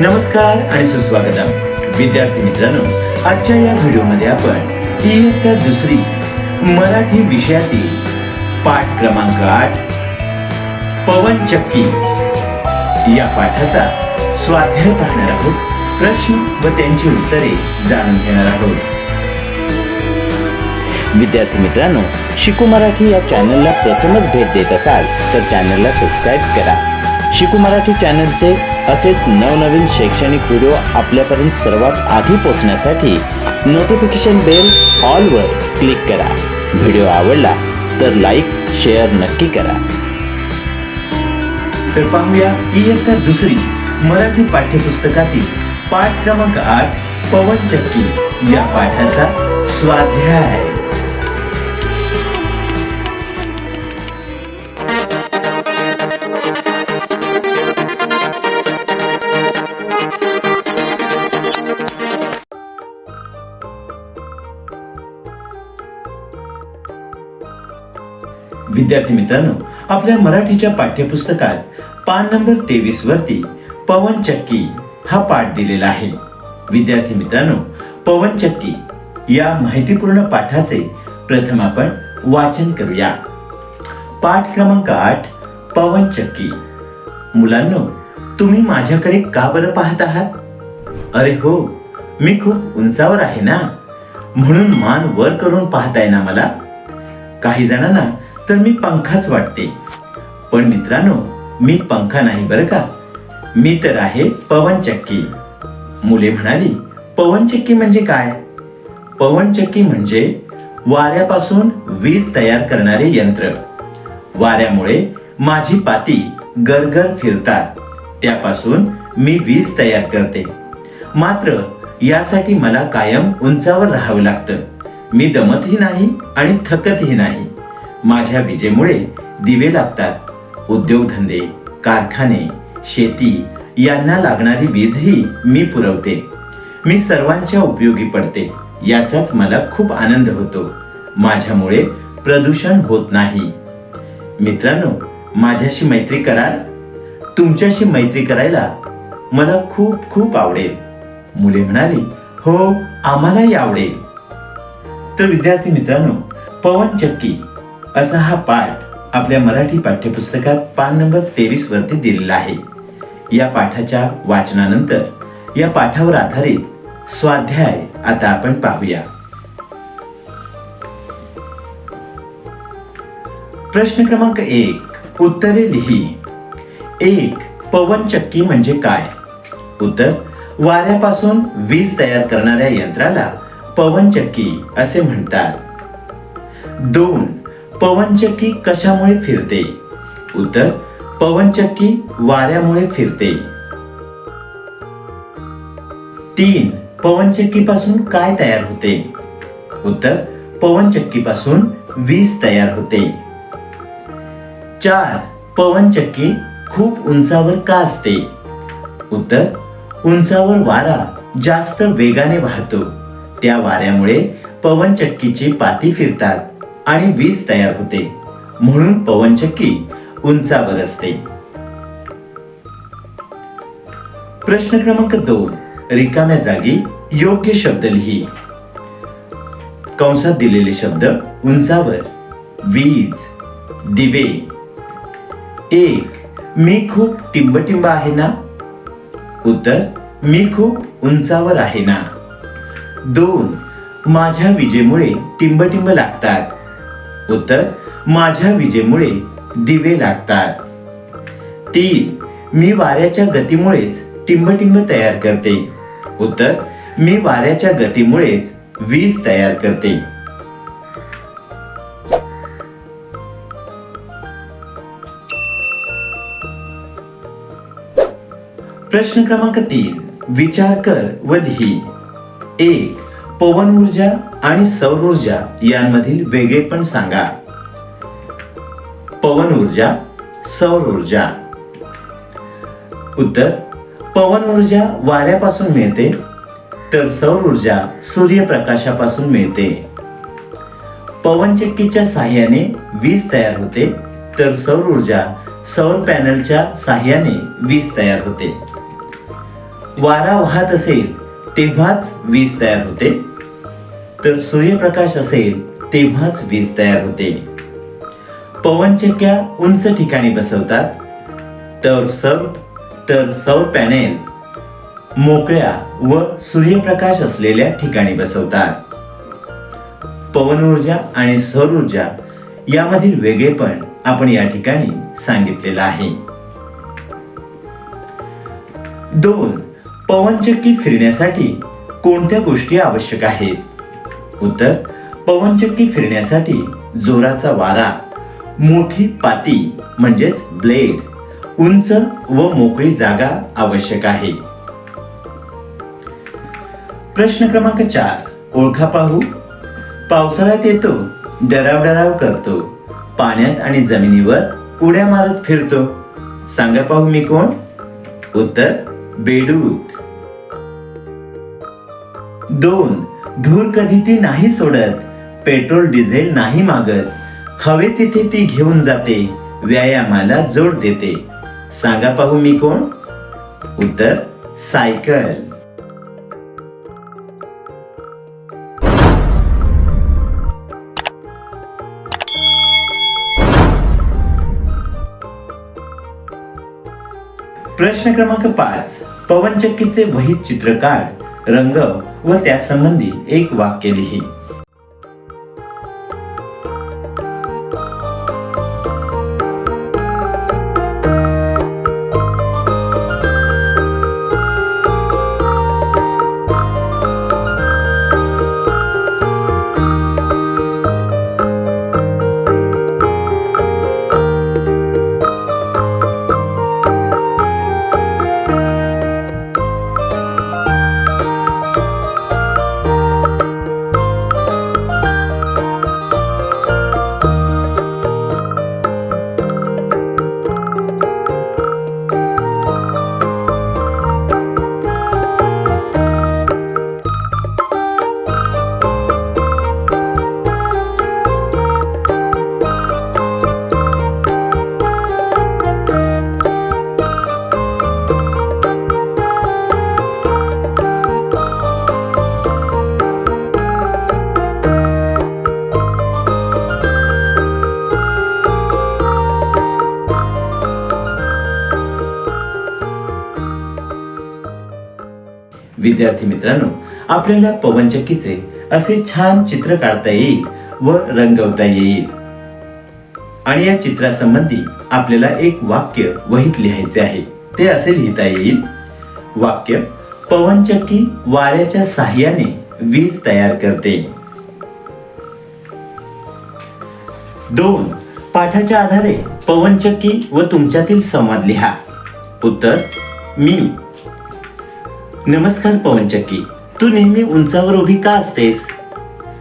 नमस्कार आणि सुस्वागतम विद्यार्थी मित्रांनो, आजच्या या व्हिडिओमध्ये आपण इयत्ता दुसरी मराठी विषयातील पाठ क्रमांक 8 पवन चक्की या पाठाचा स्वाध्याय पाहणार आहोत. प्रश्न व त्यांची उत्तरे जाणून घेणार आहोत. विद्यार्थी मित्रांनो, शिकू मराठी या चॅनलला प्रथमच भेट देत असाल तर चॅनलला सबस्क्राईब करा. शिकू मराठी चॅनलचे असेच नवनवीन शैक्षणिक व्हिडिओ आपल्यापर्यंत सर्वात आधी पोहोचण्यासाठी नोटिफिकेशन बेल ऑल वर क्लिक करा. व्हिडिओ आवडला तर लाईक शेअर नक्की करा. तर पाहूया इयत्ता दुसरी मराठी पाठ्यपुस्तकातील पाठ क्रमांक 8 पवन चक्की या पाठाचा स्वाध्याय. विद्यार्थी मित्रांनो, आपल्या मराठीच्या पाठ्यपुस्तकात पान नंबर 23 वरती पवन चक्की हा पाठ दिलेला आहे. विद्यार्थी मित्रांनो, पवन चक्की या माहितीपूर्ण पाठाचे प्रथम आपण वाचन करूया. पाठ क्रमांक 8 पवन चक्की. मुलांनो, तुम्ही माझ्याकडे का बरं पाहत आहात? अरे हो, मी खूप उंचावर आहे ना, म्हणून मान वर करून पाहताय ना मला. काही जणांना तर मी पंखाच वाटते, पण मित्रांनो, मी पंखा नाही बरं का, मी तर आहे पवन चक्की. मुले म्हणाली, पवन चक्की म्हणजे काय? पवन चक्की म्हणजे वाऱ्यापासून वीज तयार करणारे यंत्र. वाऱ्यामुळे माझी पाती गरगर फिरतात, त्यापासून मी वीज तयार करते. मात्र यासाठी मला कायम उंचावर राहावं लागतं. मी दमतही नाही आणि थकतही नाही. माझ्या विजेमुळे दिवे लागतात. उद्योगधंदे, कारखाने, शेती यांना लागणारी वीजही मी पुरवते. मी सर्वांच्या उपयोगी पडते, याचाच मला खूप आनंद होतो. माझ्यामुळे प्रदूषण होत नाही. मित्रांनो, माझ्याशी मैत्री कराल? तुमच्याशी मैत्री करायला मला खूप खूप आवडेल. मुले म्हणाली, हो, आम्हालाही आवडेल. तर विद्यार्थी मित्रांनो, पवन चक्की असा हा पाठ आपल्या मराठी पाठ्यपुस्तकात पान नंबर 23 वरती दिलेला आहे. या पाठाच्या वाचनानंतर या पाठावर आधारित स्वाध्याय आता आपण पाहूया. प्रश्न क्रमांक 1, उत्तरे लिही. 1. पवन चक्की म्हणजे काय? उत्तर: वाऱ्यापासून वीज तयार करणाऱ्या यंत्राला पवन चक्की असे म्हणतात. 2. पवन चक्की कशामुळे फिरते? उत्तर: पवन चक्की वाऱ्यामुळे फिरते. 3. पवन चक्की पासून काय तयार होते? उत्तर: पवन चक्की पासून वीज तयार होते. 4. पवन चक्की खूप उंचावर का असते? उत्तर: उंचावर वारा जास्त वेगाने वाहतो. त्या वाऱ्यामुळे पवन चक्कीची पाती फिरतात आणि वीज तयार होते, म्हणून पवन चक्की उंचावर असते. प्रश्न क्रमांक 2, रिकाम्या जागी योग्य शब्द लिही. कंसात दिलेले शब्द: उंचावर, वीज, दिवे. 1. मी खूप टिंबटिंब आहे ना? उत्तर: मी खूप उंचावर आहे ना. 2. माझ्या विजेमुळे टिंबटिंब लागतात. उत्तर: माझ्या विजेमुळे दिवे लागतात. 3. मी वाऱ्याच्या गतीमुळेच टिंबटिंब तयार करते. उत्तर: मी वाऱ्याच्या गतीमुळेच वीज तयार करते. प्रश्न क्रमांक 3, विचार कर व लिही. 1. पवन ऊर्जा आणि सौर ऊर्जा यांमधील वेगळेपण सांगा. पवन ऊर्जा, सौर ऊर्जा. उत्तर: पवन ऊर्जा वाऱ्यापासून मिळते, तर सौर ऊर्जा सूर्यप्रकाशापासून मिळते. पवन चक्कीच्या साहाय्याने वीज तयार होते, तर सौर ऊर्जा सौर पॅनलच्या साहाय्याने वीज तयार होते. वारा वाहत असेल तेव्हाच वीज तयार होते, तर सूर्यप्रकाश असेल तेव्हाच वीज तयार होते. पवनचक्क्या उंच ठिकाणी बसवतात, तर सौर पॅनेल मोकळ्या व सूर्यप्रकाश असलेल्या ठिकाणी बसवतात. पवन ऊर्जा आणि सौर ऊर्जा यामधील वेगळेपण आपण या ठिकाणी सांगितलेलं आहे. 2. पवनचक्की फिरण्यासाठी कोणत्या गोष्टी आवश्यक आहेत? उत्तर: पवनचक्की फिरण्यासाठी जोराचा वारा, मोठी पाती म्हणजेच ब्लेड, उंच व मोकळी जागा आवश्यक आहे. प्रश्न क्रमांक 4 ओळखा पाहू. पावसाळ्यात येतो, डराव करतो, पाण्यात आणि जमिनीवर उड्या मारत फिरतो. सांगा पाहू मी कोण? उत्तर: बेडूक. 2. धूर कधी ती नाही सोडत, पेट्रोल डिझेल नाही मागत, हवे तिथे ती घेऊन जाते, व्यायामाला जोड देते. सांगा पाहू मी कोण? उत्तर: सायकल. प्रश्न क्रमांक 5 पवनचक्कीचे वहीत चित्र काढ, रंगव व त्यासंबंधी एक वाक्य लिही. विद्यार्थी मित्रांनो, आपल्याला पवनचक्कीचे असे छान चित्र काढता येईल व रंगवता येईल. आणि या चित्रासंबंधी आपल्याला एक वाक्य वहीत लिहायचे आहे. ते असे लिहिता येईल. वाक्य: पवनचक्की वाऱ्याच्या साहाय्याने वीज तयार करते. 2. पाठाच्या आधारे पवनचक्की व तुमच्यातील संवाद लिहा. उत्तर: मी. नमस्कार पवनचक्की, तू नेहमी उंचावर उभी का असतेस?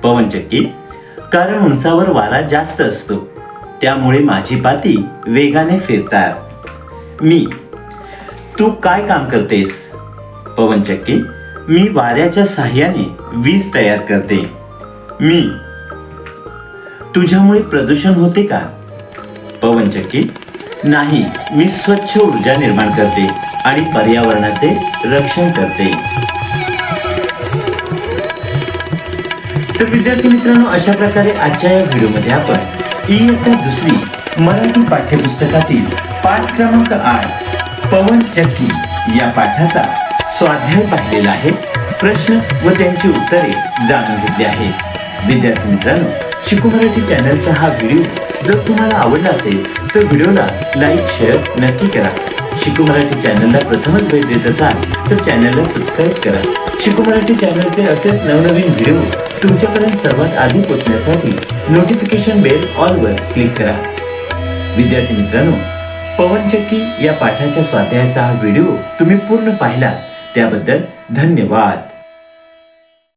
पवनचक्की: कारण उंचावर वारा जास्त असतो, त्यामुळे माझी पाती वेगाने फिरतात. मी. तू काय काम करतेस? पवनचक्की: मी वाऱ्याच्या साहाय्याने वीज तयार करते. मी. तुझ्यामुळे प्रदूषण होते का? पवनचक्की: नाही, मी स्वच्छ ऊर्जा निर्माण करते आणि पर्यावरणाचे रक्षण करते. तर विद्यार्थी मित्रांनो, अशा प्रकारे आजच्या या व्हिडिओमध्ये आपण इयत्ता 2 मराठी पाठ्यपुस्तकातील पाठ क्रमांक 8 पवनचक्की या पाठाचा स्वाध्याय पाहिलेला आहे. प्रश्न व त्यांची उत्तरे जाणून घेतली आहेत. विद्यार्थी मित्रांनो, शिकू मराठी चॅनलचा हा व्हिडिओ जर तुम्हाला आवडला असेल तर व्हिडिओला लाईक शेअर नक्की करा. शिकू मराठी चॅनलला प्रथमच भेट देत असाल तर चॅनलला सबस्क्राईब करा. शिकू मराठी चॅनलचे असेच नवनवीन व्हिडिओ तुमच्यापर्यंत सर्वात आधी पोहोचण्यासाठी नोटिफिकेशन बेल ऑल वर क्लिक करा. विद्यार्थी मित्रांनो, पवनचक्की या पाठाच्या स्वाध्यायाचा हा व्हिडिओ तुम्ही पूर्ण पाहिला त्याबद्दल धन्यवाद.